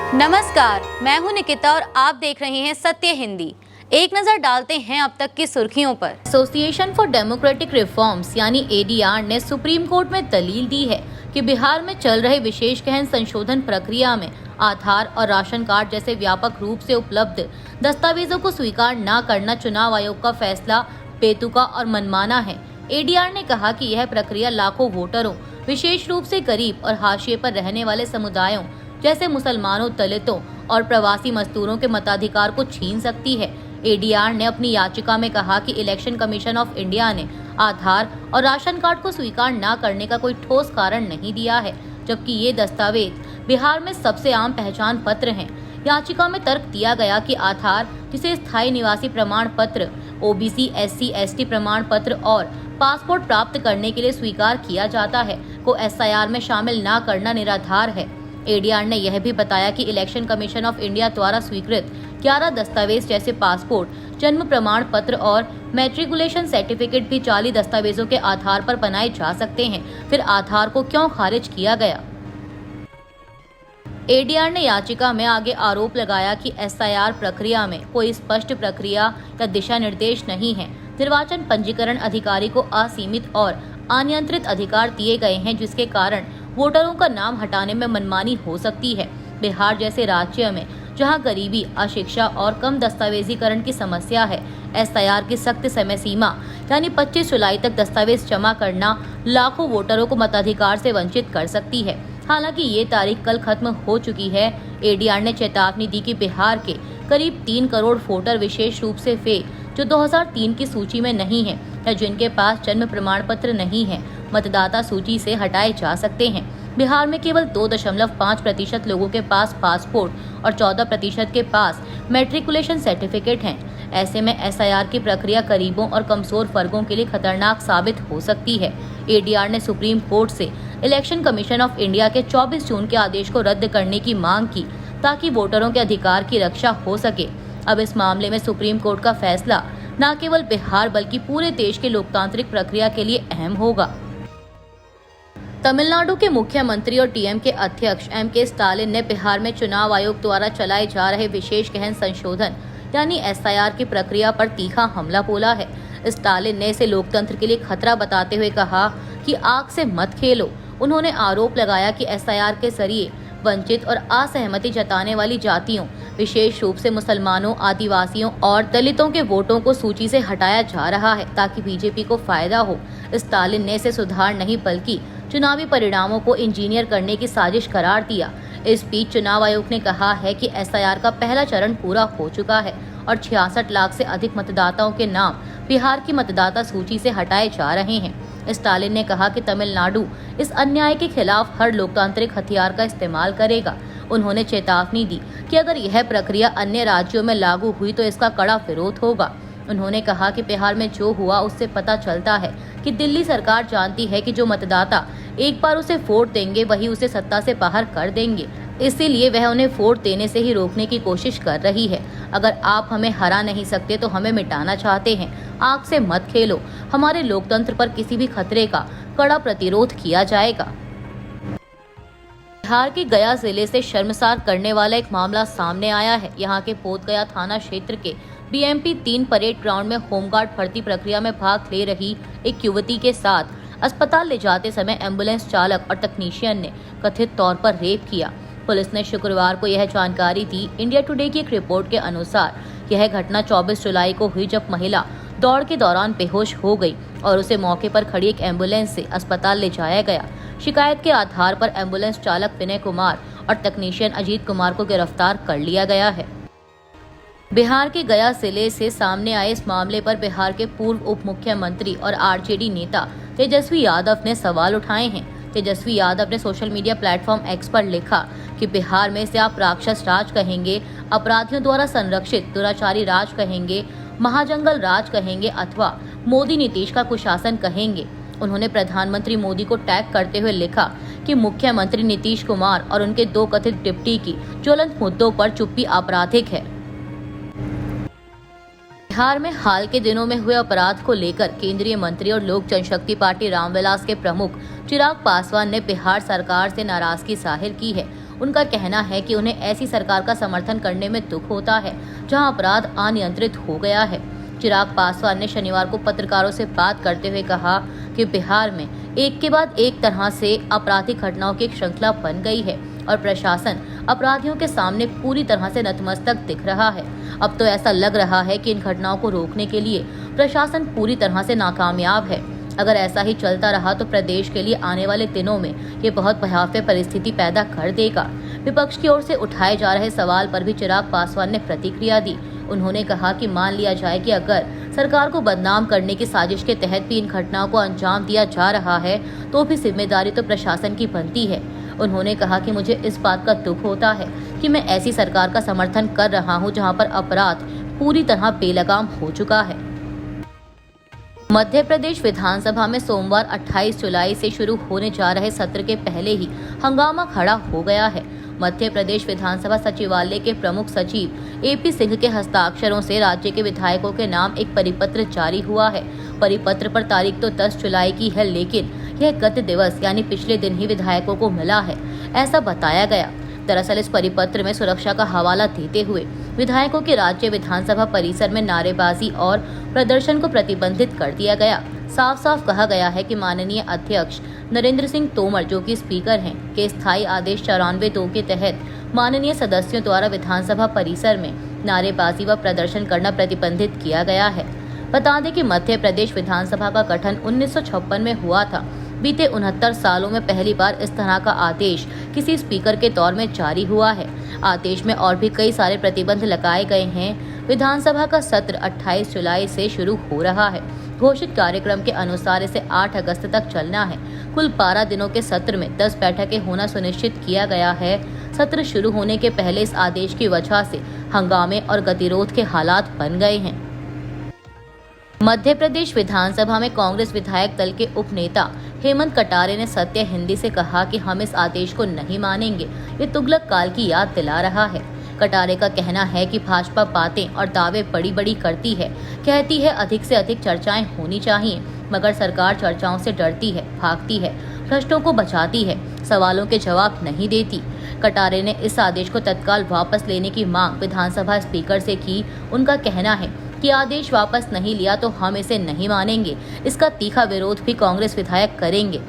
नमस्कार, मैं हूं निकिता और आप देख रहे हैं सत्य हिंदी। एक नजर डालते हैं अब तक की सुर्खियों पर। एसोसिएशन फॉर डेमोक्रेटिक रिफॉर्म्स यानी एडीआर ने सुप्रीम कोर्ट में दलील दी है कि बिहार में चल रहे विशेष गहन संशोधन प्रक्रिया में आधार और राशन कार्ड जैसे व्यापक रूप से उपलब्ध दस्तावेजों को स्वीकार न करना चुनाव आयोग का फैसला बेतुका और मनमाना है। एडीआर ने कहा कि यह प्रक्रिया लाखों वोटरों, विशेष रूप से गरीब और हाशिए पर रहने वाले समुदायों जैसे मुसलमानों, दलितों और प्रवासी मजदूरों के मताधिकार को छीन सकती है। एडीआर ने अपनी याचिका में कहा कि इलेक्शन कमीशन ऑफ इंडिया ने आधार और राशन कार्ड को स्वीकार न करने का कोई ठोस कारण नहीं दिया है, जबकि ये दस्तावेज बिहार में सबसे आम पहचान पत्र हैं। याचिका में तर्क दिया गया कि आधार, जिसे स्थायी निवासी प्रमाण पत्र, ओबीसी, एससी, एसटी प्रमाण पत्र और पासपोर्ट प्राप्त करने के लिए स्वीकार किया जाता है, को एसआईआर में शामिल न करना निराधार है। एडीआर ने यह भी बताया कि इलेक्शन कमीशन ऑफ इंडिया द्वारा स्वीकृत 11 दस्तावेज जैसे पासपोर्ट, जन्म प्रमाण पत्र और मैट्रिकुलेशन सर्टिफिकेट भी जाली दस्तावेजों के आधार पर बनाए जा सकते हैं। फिर आधार को क्यों खारिज किया गया? एडीआर ने याचिका में आगे आरोप लगाया कि एसआईआर प्रक्रिया में कोई स्पष्ट प्रक्रिया या दिशा निर्देश नहीं है। निर्वाचन पंजीकरण अधिकारी को असीमित और अनियंत्रित अधिकार दिए गए हैं, जिसके कारण वोटरों का नाम हटाने में मनमानी हो सकती है। बिहार जैसे राज्य में जहां गरीबी, अशिक्षा और कम दस्तावेजीकरण की समस्या है, एसआईआर की सख्त समय सीमा यानी 25 जुलाई तक दस्तावेज जमा करना लाखों वोटरों को मताधिकार से वंचित कर सकती है। हालांकि ये तारीख कल खत्म हो चुकी है। एडीआर ने चेतावनी दी कि बिहार के करीब 3 करोड़ वोटर, विशेष रूप से वे जो 2003 की सूची में नहीं है या जिनके पास जन्म प्रमाण पत्र नहीं है, मतदाता सूची से हटाए जा सकते हैं। बिहार में केवल 2.5% लोगों के पास पासपोर्ट और 14% के पास मैट्रिकुलेशन सर्टिफिकेट हैं। ऐसे में एसआईआर की प्रक्रिया गरीबों और कमजोर वर्गों के लिए खतरनाक साबित हो सकती है। एडीआर ने सुप्रीम कोर्ट से इलेक्शन कमीशन ऑफ इंडिया के 24 जून के आदेश को रद्द करने की मांग की, ताकि वोटरों के अधिकार की रक्षा हो सके। अब इस मामले में सुप्रीम कोर्ट का फैसला न केवल बिहार बल्कि पूरे देश के लोकतांत्रिक प्रक्रिया के लिए अहम होगा। तमिलनाडु के मुख्यमंत्री और टीएम के अध्यक्ष एम.के. स्टालिन ने बिहार में चुनाव आयोग द्वारा चलाए जा रहे विशेष गहन संशोधन यानी एसआईआर की प्रक्रिया पर तीखा हमला बोला है। स्टालिन ने इसे लोकतंत्र के लिए खतरा बताते हुए कहा कि आग से मत खेलो। उन्होंने आरोप लगाया कि एसआईआर के जरिए वंचित और असहमति जताने वाली जातियों, विशेष रूप से मुसलमानों, आदिवासियों और दलितों के वोटों को सूची से हटाया जा रहा है ताकि बीजेपी को फायदा हो। स्टालिन ने इसे सुधार नहीं बल्कि चुनावी परिणामों को इंजीनियर करने की साजिश करार दिया। इस बीच चुनाव आयोग ने कहा है कि एसआईआर का पहला चरण पूरा हो चुका है और 66 लाख से अधिक मतदाताओं के नाम बिहार की मतदाता सूची से हटाए जा रहे हैं। स्टालिन ने कहा कि तमिलनाडु इस अन्याय के खिलाफ हर लोकतांत्रिक हथियार का इस्तेमाल करेगा। उन्होंने चेतावनी दी कि अगर यह प्रक्रिया अन्य राज्यों में लागू हुई तो इसका कड़ा विरोध होगा। उन्होंने कहा कि बिहार में जो हुआ उससे पता चलता है कि दिल्ली सरकार जानती है कि जो मतदाता एक बार उसे वोट देंगे वही उसे सत्ता से बाहर कर देंगे, इसीलिए वह उन्हें वोट देने से ही रोकने की कोशिश कर रही है। अगर आप हमें हरा नहीं सकते तो हमें मिटाना चाहते हैं, आग से मत खेलो। हमारे लोकतंत्र पर किसी भी खतरे का कड़ा प्रतिरोध किया जाएगा। बिहार के गया जिले से शर्मसार करने वाला एक मामला सामने आया है। यहाँ के बोधगया थाना क्षेत्र के बीएमपी 3 परेड ग्राउंड में होमगार्ड भर्ती प्रक्रिया में भाग ले रही एक युवती के साथ अस्पताल ले जाते समय एम्बुलेंस चालक और तकनीशियन ने कथित तौर पर रेप किया। पुलिस ने शुक्रवार को यह जानकारी दी। इंडिया टुडे की एक रिपोर्ट के अनुसार यह घटना 24 जुलाई को हुई, जब महिला दौड़ के दौरान बेहोश हो गई और उसे मौके पर खड़ी एक एम्बुलेंस से अस्पताल ले जाया गया। शिकायत के आधार पर एम्बुलेंस चालक विनय कुमार और तकनीशियन अजीत कुमार को गिरफ्तार कर लिया गया है। बिहार के गया जिले से सामने आए इस मामले पर बिहार के पूर्व उप मुख्यमंत्री और आरजेडी नेता तेजस्वी यादव ने सवाल उठाए हैं। तेजस्वी यादव ने सोशल मीडिया प्लेटफॉर्म एक्स पर लिखा कि बिहार में इसे आप राक्षस राज कहेंगे, अपराधियों द्वारा संरक्षित दुराचारी राज कहेंगे, महाजंगल राज कहेंगे अथवा मोदी नीतीश का कुशासन कहेंगे। उन्होंने प्रधानमंत्री मोदी को टैग करते हुए लिखा कि मुख्यमंत्री नीतीश कुमार और उनके 2 कथित डिप्टी की ज्वलंत मुद्दों पर चुप्पी आपराधिक है। बिहार में हाल के दिनों में हुए अपराध को लेकर केंद्रीय मंत्री और लोक जनशक्ति पार्टी रामविलास के प्रमुख चिराग पासवान ने बिहार सरकार से नाराजगी जाहिर की है। उनका कहना है कि उन्हें ऐसी सरकार का समर्थन करने में दुख होता है जहां अपराध अनियंत्रित हो गया है। चिराग पासवान ने शनिवार को पत्रकारों से बात करते हुए कहा कि बिहार में एक के बाद एक तरह से आपराधिक घटनाओं की एक श्रृंखला बन गई है और प्रशासन अपराधियों के सामने पूरी तरह से नतमस्तक दिख रहा है। अब तो ऐसा लग रहा है कि इन घटनाओं को रोकने के लिए प्रशासन पूरी तरह से नाकामयाब है। अगर ऐसा ही चलता रहा तो प्रदेश के लिए आने वाले दिनों में ये बहुत भयावह परिस्थिति पैदा कर देगा। विपक्ष की ओर से उठाए जा रहे सवाल पर भी चिराग पासवान ने प्रतिक्रिया दी। उन्होंने कहा कि मान लिया जाए कि अगर सरकार को बदनाम करने की साजिश के तहत भी इन घटनाओं को अंजाम दिया जा रहा है तो भी जिम्मेदारी तो प्रशासन की बनती है। उन्होंने कहा कि मुझे इस बात का दुख होता है कि मैं ऐसी सरकार का समर्थन कर रहा हूं जहां पर अपराध पूरी तरह बेलगाम हो चुका है। मध्य प्रदेश विधानसभा में सोमवार 28 जुलाई से शुरू होने जा रहे सत्र के पहले ही हंगामा खड़ा हो गया है। मध्य प्रदेश विधानसभा सचिवालय के प्रमुख सचिव AP सिंह के हस्ताक्षरों से राज्य के विधायकों के नाम एक परिपत्र जारी हुआ है। परिपत्र पर तारीख तो 10 जुलाई की है, लेकिन यह गत दिवस यानी पिछले दिन ही विधायकों को मिला है, ऐसा बताया गया। दरअसल इस परिपत्र में सुरक्षा का हवाला देते हुए विधायकों के राज्य विधानसभा परिसर में नारेबाजी और प्रदर्शन को प्रतिबंधित कर दिया गया। साफ साफ कहा गया है कि माननीय अध्यक्ष नरेंद्र सिंह तोमर, जो कि स्पीकर हैं, के स्थायी आदेश 94(2) के तहत माननीय सदस्यों द्वारा विधानसभा परिसर में नारेबाजी व प्रदर्शन करना प्रतिबंधित किया गया है। बता दें कि मध्य प्रदेश विधानसभा का गठन 1956 में हुआ था। बीते 69 सालों में पहली बार इस तरह का आदेश किसी स्पीकर के तौर में जारी हुआ है। आदेश में और भी कई सारे प्रतिबंध लगाए गए हैं। विधानसभा का सत्र 28 जुलाई से शुरू हो रहा है। घोषित कार्यक्रम के अनुसार इसे 8 अगस्त तक चलना है। कुल 12 दिनों के सत्र में 10 बैठकें होना सुनिश्चित किया गया है। सत्र शुरू होने के पहले इस आदेश की वजह से हंगामे और गतिरोध के हालात बन गए हैं। मध्य प्रदेश विधानसभा में कांग्रेस विधायक दल के उपनेता हेमंत कटारे ने सत्य हिंदी से कहा कि हम इस आदेश को नहीं मानेंगे, ये तुगलक काल की याद दिला रहा है। कटारे का कहना है कि भाजपा बातें और दावे बड़ी बड़ी करती है, कहती है अधिक से अधिक चर्चाएं होनी चाहिए, मगर सरकार चर्चाओं से डरती है, भागती है, भ्रष्टों को बचाती है, सवालों के जवाब नहीं देती। कटारे ने इस आदेश को तत्काल वापस लेने की मांग विधानसभा स्पीकर से की। उनका कहना है कि आदेश वापस नहीं लिया तो हम इसे नहीं मानेंगे। इसका तीखा विरोध भी कांग्रेस विधायक करेंगे।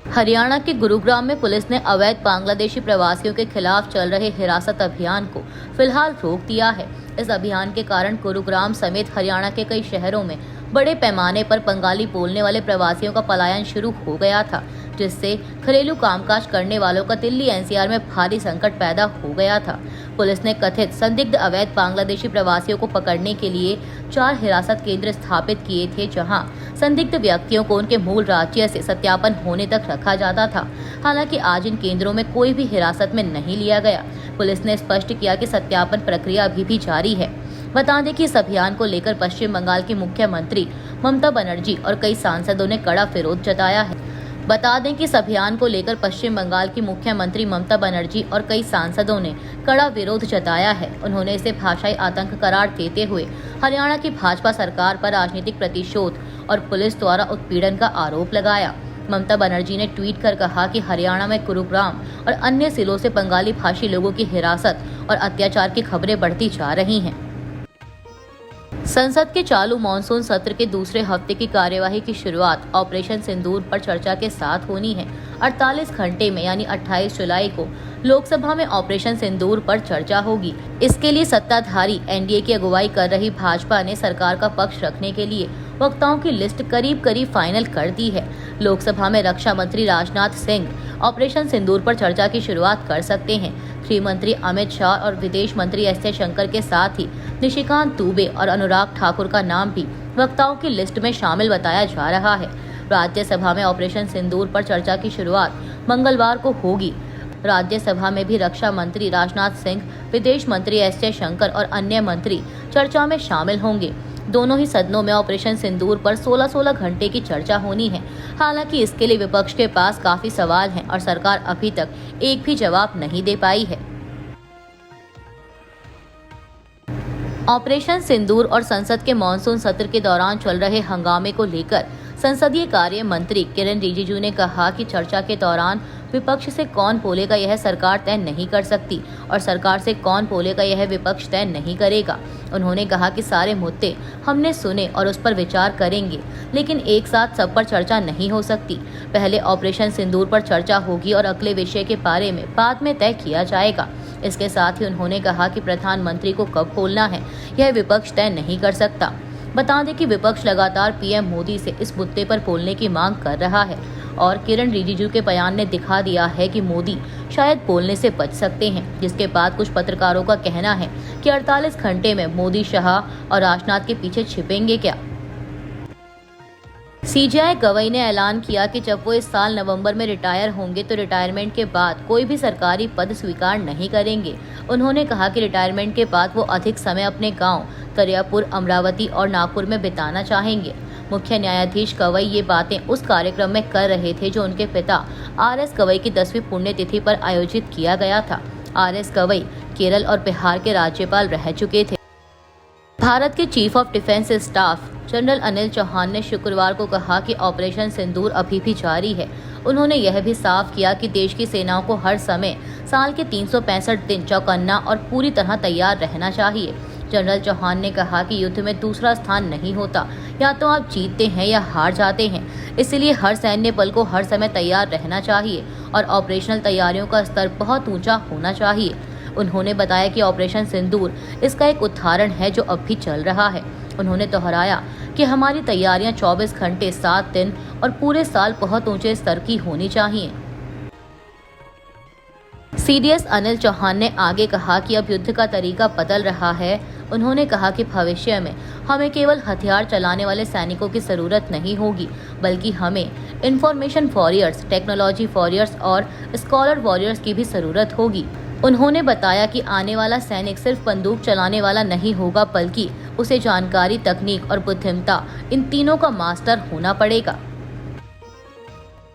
हरियाणा के गुरुग्राम में पुलिस ने अवैध बांग्लादेशी प्रवासियों के खिलाफ चल रहे हिरासत अभियान को फिलहाल रोक दिया है। इस अभियान के कारण गुरुग्राम समेत हरियाणा के कई शहरों में बड़े पैमाने पर बंगाली बोलने वाले प्रवासियों का पलायन शुरू हो गया था, जिससे घरेलू कामकाज करने वालों का दिल्ली NCR में भारी संकट पैदा हो गया था। पुलिस ने कथित संदिग्ध अवैध बांग्लादेशी प्रवासियों को पकड़ने के लिए 4 हिरासत केंद्र स्थापित किए थे, जहां संदिग्ध व्यक्तियों को उनके मूल राज्य से सत्यापन होने तक रखा जाता था। हालांकि आज इन केंद्रों में कोई भी हिरासत में नहीं लिया गया। पुलिस ने स्पष्ट किया कि सत्यापन प्रक्रिया अभी भी जारी है। बता दें कि इस अभियान को लेकर पश्चिम बंगाल की मुख्यमंत्री ममता बनर्जी और कई सांसदों ने कड़ा विरोध जताया है। बता दें कि इस अभियान को लेकर पश्चिम बंगाल की मुख्यमंत्री ममता बनर्जी और कई सांसदों ने कड़ा विरोध जताया है। उन्होंने इसे भाषाई आतंक करार देते हुए हरियाणा की भाजपा सरकार पर राजनीतिक प्रतिशोध और पुलिस द्वारा उत्पीड़न का आरोप लगाया। ममता बनर्जी ने ट्वीट कर कहा कि हरियाणा में गुरुग्राम और अन्य जिलों से बंगाली भाषी लोगों की हिरासत और अत्याचार की खबरें बढ़ती जा रही हैं। संसद के चालू मॉनसून सत्र के दूसरे हफ्ते की कार्यवाही की शुरुआत ऑपरेशन सिंदूर पर चर्चा के साथ होनी है। 48 घंटे में यानी 28 जुलाई को लोकसभा में ऑपरेशन सिंदूर पर चर्चा होगी। इसके लिए सत्ताधारी NDA की अगुवाई कर रही भाजपा ने सरकार का पक्ष रखने के लिए वक्ताओं की लिस्ट करीब फाइनल कर दी है। लोकसभा में रक्षा मंत्री राजनाथ सिंह ऑपरेशन सिंदूर पर चर्चा की शुरुआत कर सकते हैं। गृह मंत्री अमित शाह और विदेश मंत्री S जयशंकर के साथ ही निशिकांत दुबे और अनुराग ठाकुर का नाम भी वक्ताओं की लिस्ट में शामिल बताया जा रहा है। राज्यसभा में ऑपरेशन सिंदूर पर चर्चा की शुरुआत मंगलवार को होगी। राज्यसभा में भी रक्षा मंत्री राजनाथ सिंह, विदेश मंत्री S जयशंकर और अन्य मंत्री चर्चा में शामिल होंगे। दोनों ही सदनों में ऑपरेशन सिंदूर पर 16-16 घंटे की चर्चा होनी है। हालांकि इसके लिए विपक्ष के पास काफी सवाल हैं और सरकार अभी तक एक भी जवाब नहीं दे पाई है। ऑपरेशन सिंदूर और संसद के मॉनसून सत्र के दौरान चल रहे हंगामे को लेकर संसदीय कार्य मंत्री किरेन रिजिजू ने कहा कि चर्चा के दौरान विपक्ष से कौन बोलेगा यह सरकार तय नहीं कर सकती और सरकार से कौन बोलेगा यह विपक्ष तय नहीं करेगा। उन्होंने कहा कि सारे मुद्दे हमने सुने और उस पर विचार करेंगे, लेकिन एक साथ सब पर चर्चा नहीं हो सकती। पहले ऑपरेशन सिंदूर पर चर्चा होगी और अगले विषय के बारे में बाद में तय किया जाएगा। इसके साथ ही उन्होंने कहा कि प्रधानमंत्री को कब बोलना है यह विपक्ष तय नहीं कर सकता। बता दें कि विपक्ष लगातार पीएम मोदी से इस मुद्दे पर बोलने की मांग कर रहा है और किरण रिजिजू के बयान ने दिखा दिया है कि मोदी शायद बोलने से बच सकते हैं, जिसके बाद कुछ पत्रकारों का कहना है कि 48 घंटे में मोदी, शाह और राजनाथ के पीछे छिपेंगे क्या। सीजेआई गवई ने ऐलान किया कि जब वो इस साल नवंबर में रिटायर होंगे तो रिटायरमेंट के बाद कोई भी सरकारी पद स्वीकार नहीं करेंगे। उन्होंने कहा कि रिटायरमेंट के बाद वो अधिक समय अपने गांव तरियापुर, अमरावती और नागपुर में बिताना चाहेंगे। मुख्य न्यायाधीश गवई ये बातें उस कार्यक्रम में कर रहे थे जो उनके पिता आर.एस. गवई की 10वीं पुण्यतिथि पर आयोजित किया गया था। आर.एस. गवई केरल और बिहार के राज्यपाल रह चुके थे। भारत के chief of defence staff general Anil Chauhan ने शुक्रवार को कहा कि ऑपरेशन सिंदूर अभी भी जारी है। उन्होंने यह भी साफ किया कि देश की सेनाओं को हर समय साल के 365 दिन चौकन्ना और पूरी तरह तैयार रहना चाहिए। जनरल चौहान ने कहा कि युद्ध में दूसरा स्थान नहीं होता, या तो आप जीतते हैं या हार जाते हैं। इसलिए हर सैन्य बल को हर समय तैयार रहना चाहिए और ऑपरेशनल तैयारियों का स्तर बहुत ऊंचा होना चाहिए। उन्होंने बताया कि ऑपरेशन सिंदूर इसका एक उदाहरण है जो अब भी चल रहा है। उन्होंने दोहराया कि हमारी तैयारियां 24 घंटे 7 दिन और पूरे साल बहुत ऊंचे स्तर की होनी चाहिए। सीडीएस अनिल चौहान ने आगे कहा कि अब युद्ध का तरीका बदल रहा है। उन्होंने कहा कि भविष्य में हमें केवल हथियार चलाने वाले सैनिकों की जरूरत नहीं होगी, बल्कि हमें इंफॉर्मेशन वॉरियर्स, टेक्नोलॉजी वॉरियर्स और स्कॉलर वॉरियर्स की भी जरूरत होगी। उन्होंने बताया कि आने वाला सैनिक सिर्फ बंदूक चलाने वाला नहीं होगा, बल्कि उसे जानकारी, तकनीक और बुद्धिमत्ता, इन तीनों का मास्टर होना पड़ेगा।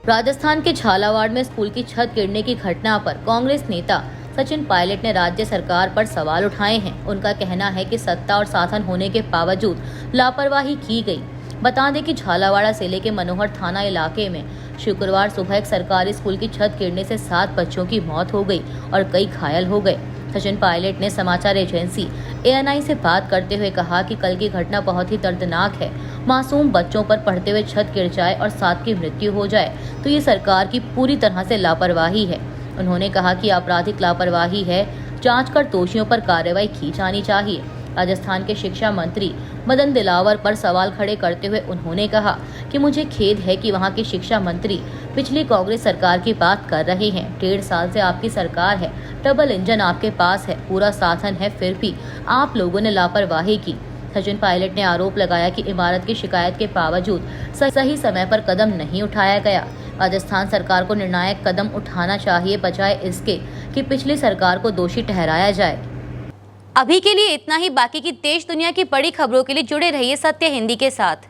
राजस्थान के झालावाड़ में स्कूल की छत गिरने की घटना पर कांग्रेस नेता सचिन पायलट ने राज्य सरकार पर सवाल उठाए हैं। उनका कहना है कि सत्ता और साधन होने के बावजूद लापरवाही की गई। बता दें कि झालावाड़ जिले के मनोहर थाना इलाके में शुक्रवार सुबह एक सरकारी स्कूल की छत गिरने से 7 बच्चों की मौत हो गई और कई घायल हो गए। सचिन पायलट ने समाचार एजेंसी ANI से बात करते हुए कहा कि कल की घटना बहुत ही दर्दनाक है। मासूम बच्चों पर पढ़ते हुए छत गिर जाए और 7 की मृत्यु हो जाए तो ये सरकार की पूरी तरह से लापरवाही है। उन्होंने कहा कि आपराधिक लापरवाही है, जांच कर दोषियों पर कार्रवाई की जानी चाहिए। राजस्थान के शिक्षा मंत्री मदन दिलावर पर सवाल खड़े करते हुए उन्होंने कहा कि मुझे खेद है कि वहां के शिक्षा मंत्री पिछली कांग्रेस सरकार की बात कर रहे हैं। 1.5 साल से आपकी सरकार है, डबल इंजन आपके पास है, पूरा साधन है, फिर भी आप लोगों ने लापरवाही की। सचिन पायलट ने आरोप लगाया कि इमारत की शिकायत के बावजूद सही समय पर कदम नहीं उठाया गया। राजस्थान सरकार को निर्णायक कदम उठाना चाहिए, बजाय इसके कि पिछली सरकार को दोषी ठहराया जाए। अभी के लिए इतना ही। बाकी की देश दुनिया की बड़ी खबरों के लिए जुड़े रहिए सत्य हिंदी के साथ।